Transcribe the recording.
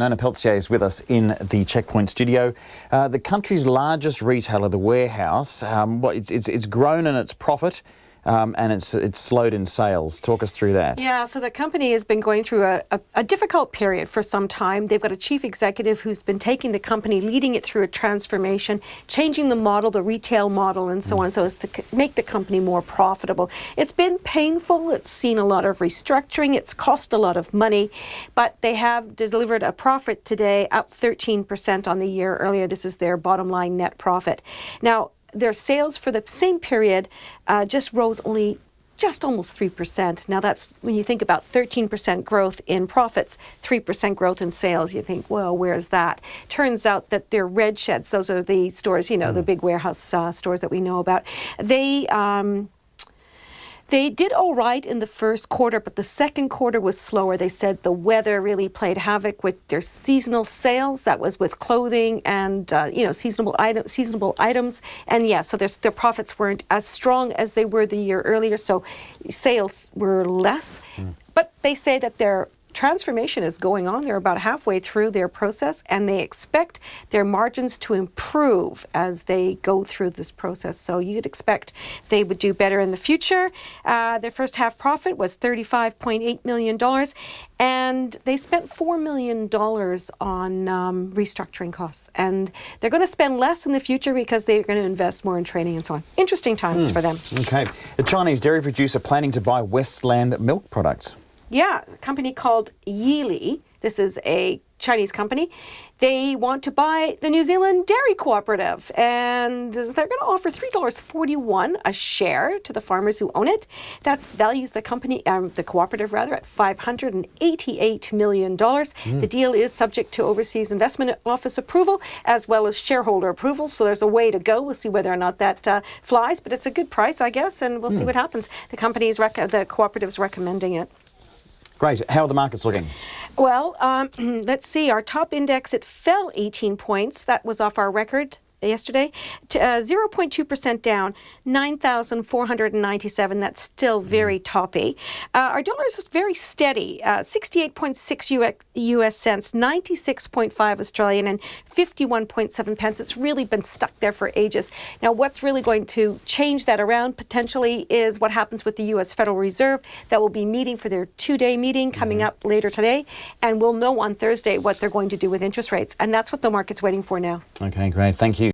Nona Peltier is with us in the Checkpoint studio. The country's largest retailer, The Warehouse, it's grown in its profit and it's slowed in sales. Talk us through that. Yeah, so the company has been going through a difficult period for some time. They've got a chief executive who's been taking the company, leading it through a transformation, changing the model, the retail model and so on, so as to make the company more profitable. It's been painful. It's seen a lot of restructuring. It's cost a lot of money, but they have delivered a profit today, up 13% on the year earlier. This is their bottom line net profit. Now, their sales for the same period just rose only just almost 3%. Now that's, when you think about 13% growth in profits, 3% growth in sales, you think, well, where's that? Turns out that their red sheds, those are the stores, you know, the big warehouse stores that we know about, they did all right in the first quarter, but the second quarter was slower. They said the weather really played havoc with their seasonal sales. That was with clothing and seasonable items. And yeah, so their profits weren't as strong as they were the year earlier. So sales were less. But they say that their transformation is going on. They're about halfway through their process, and they expect their margins to improve as they go through this process. So you'd expect they would do better in the future. Their first half profit was $35.8 million, and they spent $4 million on restructuring costs. And they're going to spend less in the future because they're going to invest more in training and so on. Interesting times for them. Okay. The Chinese dairy producer planning to buy Westland milk products. Yeah, a company called Yili. This is a Chinese company. They want to buy the New Zealand Dairy Cooperative, and they're going to offer $3.41 a share to the farmers who own it. That values the company, the cooperative rather, at $588 million. The deal is subject to Overseas Investment Office approval as well as shareholder approval, so there's a way to go. We'll see whether or not that flies, but it's a good price, I guess, and we'll see what happens. The cooperative's recommending it. Great. How are the markets looking? Well, let's see. Our top index, it fell 18 points. That was off our record yesterday. 0.2% down, 9,497. That's still very toppy. Our dollar is just very steady. 68.6 US cents, 96.5 Australian, and 51.7 pence. It's really been stuck there for ages. Now, what's really going to change that around potentially is what happens with the US Federal Reserve. That will be meeting for their two-day meeting coming up later today, and we'll know on Thursday what they're going to do with interest rates. And that's what the market's waiting for now. Okay, great. Thank you.